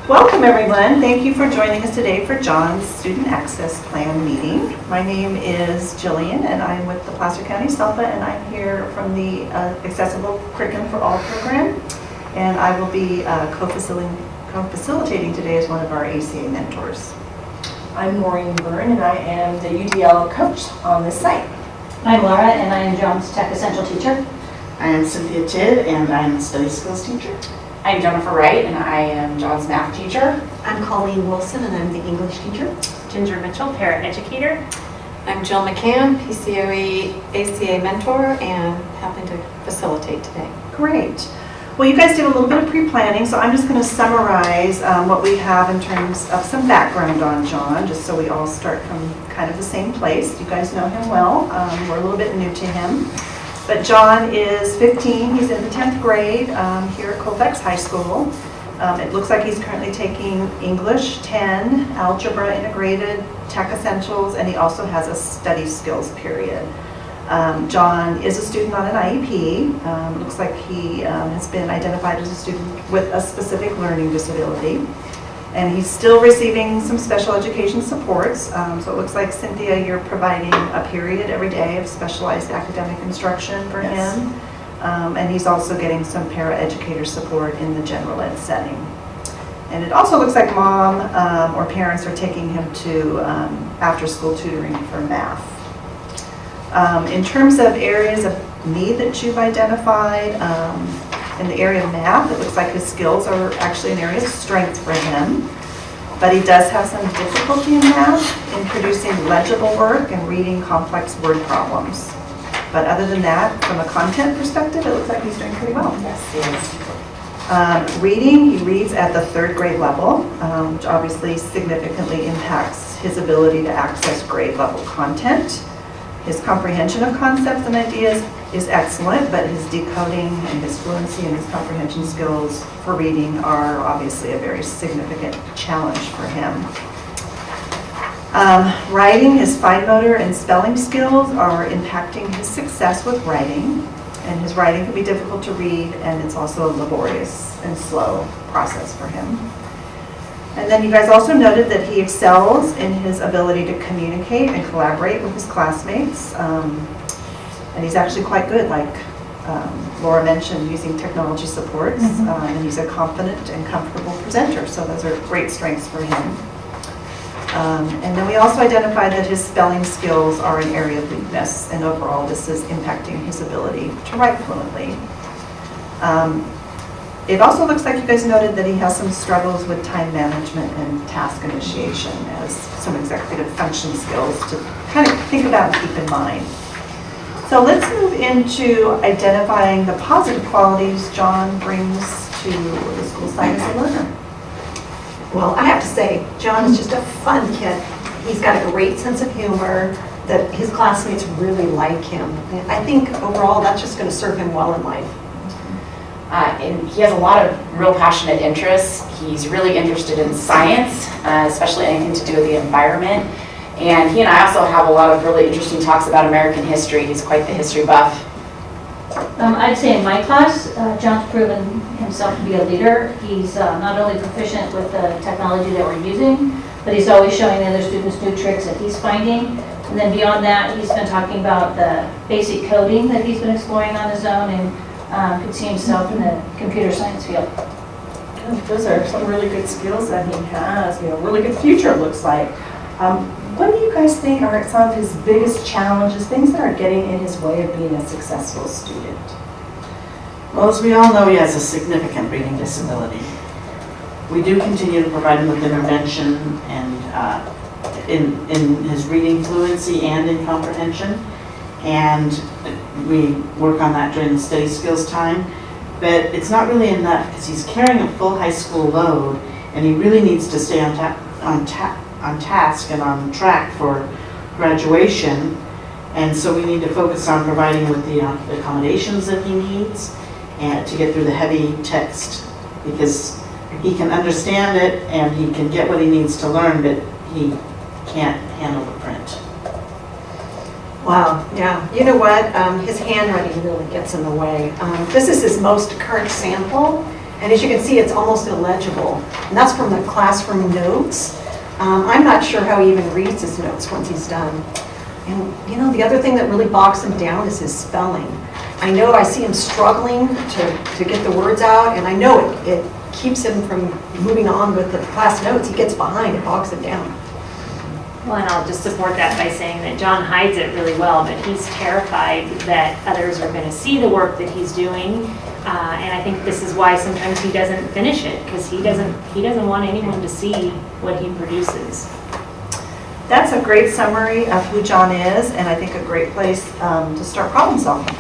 Welcome everyone. Thank you for joining us today for John's Student Access Plan meeting. My name is Jillian and I'm with the Placer County SELPA, and I'm here from the Accessible Curriculum for All program, and I will be co-facilitating today as one of our ACA mentors. I'm Maureen Byrne and I am the UDL coach on this site. I'm Laura and I am John's Tech Essential teacher. I am Cynthia Tidd and I'm a study skills teacher. I'm Jennifer Wright and I am John's math teacher. I'm Colleen Wilson and I'm the English teacher. Ginger Mitchell, paraeducator. I'm Jill McCann, PCOE ACA mentor, and helping to facilitate today. Great. Well, you guys did a little bit of pre-planning, so I'm just going to summarize what we have in terms of some background on John, just so we all start from kind of the same place. You guys know him well. We're a little bit new to him. But John is 15. He's in the 10th grade here at Colfax High School. It looks like he's currently taking English 10, Algebra Integrated, Tech Essentials, and he also has a study skills period. John is a student on an IEP. Looks like he has been identified as a student with a specific learning disability. And he's still receiving some special education supports. So it looks like, Cynthia, you're providing a period every day of specialized academic instruction for him. And he's also getting some paraeducator support in the general ed setting. And it also looks like mom or parents are taking him to after-school tutoring for math. In terms of areas of need that you've identified, in the area of math, it looks like his skills are actually an area of strength for him, but he does have some difficulty in math in producing legible work and reading complex word problems. But other than that, from a content perspective, it looks like he's doing pretty well. Yes, yes. Reading, he reads at the 3rd grade level, which obviously significantly impacts his ability to access grade level content. His comprehension of concepts and ideas is excellent, but his decoding and his fluency and his comprehension skills for reading are obviously a very significant challenge for him. Writing, his fine motor and spelling skills are impacting his success with writing, and his writing can be difficult to read, and it's also a laborious and slow process for him. And then you guys also noted that he excels in his ability to communicate and collaborate with his classmates. And he's actually quite good, like Laura mentioned, using technology supports. And he's a confident and comfortable presenter, so those are great strengths for him. And then we also identified that his spelling skills are an area of weakness, and overall this is impacting his ability to write fluently. It also looks like you guys noted that he has some struggles with time management and task initiation as some executive function skills to kind of think about and keep in mind. So let's move into identifying the positive qualities John brings to the school site as a learner. Well, I have to say, John is just a fun kid. He's got a great sense of humor, that his classmates really like him. And I think overall that's just going to serve him well in life. And he has a lot of real passionate interests. He's really interested in science, especially anything to do with the environment. And he and I also have a lot of really interesting talks about American history. He's quite the history buff. I'd say in my class, John's proven himself to be a leader. He's not only proficient with the technology that we're using, but he's always showing the other students new tricks that he's finding. And then beyond that, he's been talking about the basic coding that he's been exploring on his own, and could see himself in the computer science field. Those are some really good skills that he has. Really good future, it looks like. What do you guys think are some of his biggest challenges, things that are getting in his way of being a successful student? Well, as we all know, he has a significant reading disability. We do continue to provide him with intervention and in his reading fluency and in comprehension. And we work on that during the study skills time. But it's not really enough because he's carrying a full high school load and he really needs to stay on task and on track for graduation. And so we need to focus on providing with the accommodations that he needs and to get through the heavy text, because he can understand it and he can get what he needs to learn, but he can't handle the print. Wow, yeah. You know what? His handwriting really gets in the way. This is his most current sample, And as you can see, it's almost illegible. And that's from the classroom notes. I'm not sure how he even reads his notes once he's done. And you know, the other thing that really bogs him down is his spelling. I know I see him struggling to get the words out, and I know it keeps him from moving on with the class notes. He gets behind, it bogs him down. Well, and I'll just support that by saying that John hides it really well, but he's terrified that others are going to see the work that he's doing. And I think this is why sometimes he doesn't finish it, because he doesn't want anyone to see what he produces. That's a great summary of who John is, and I think a great place to start problem solving.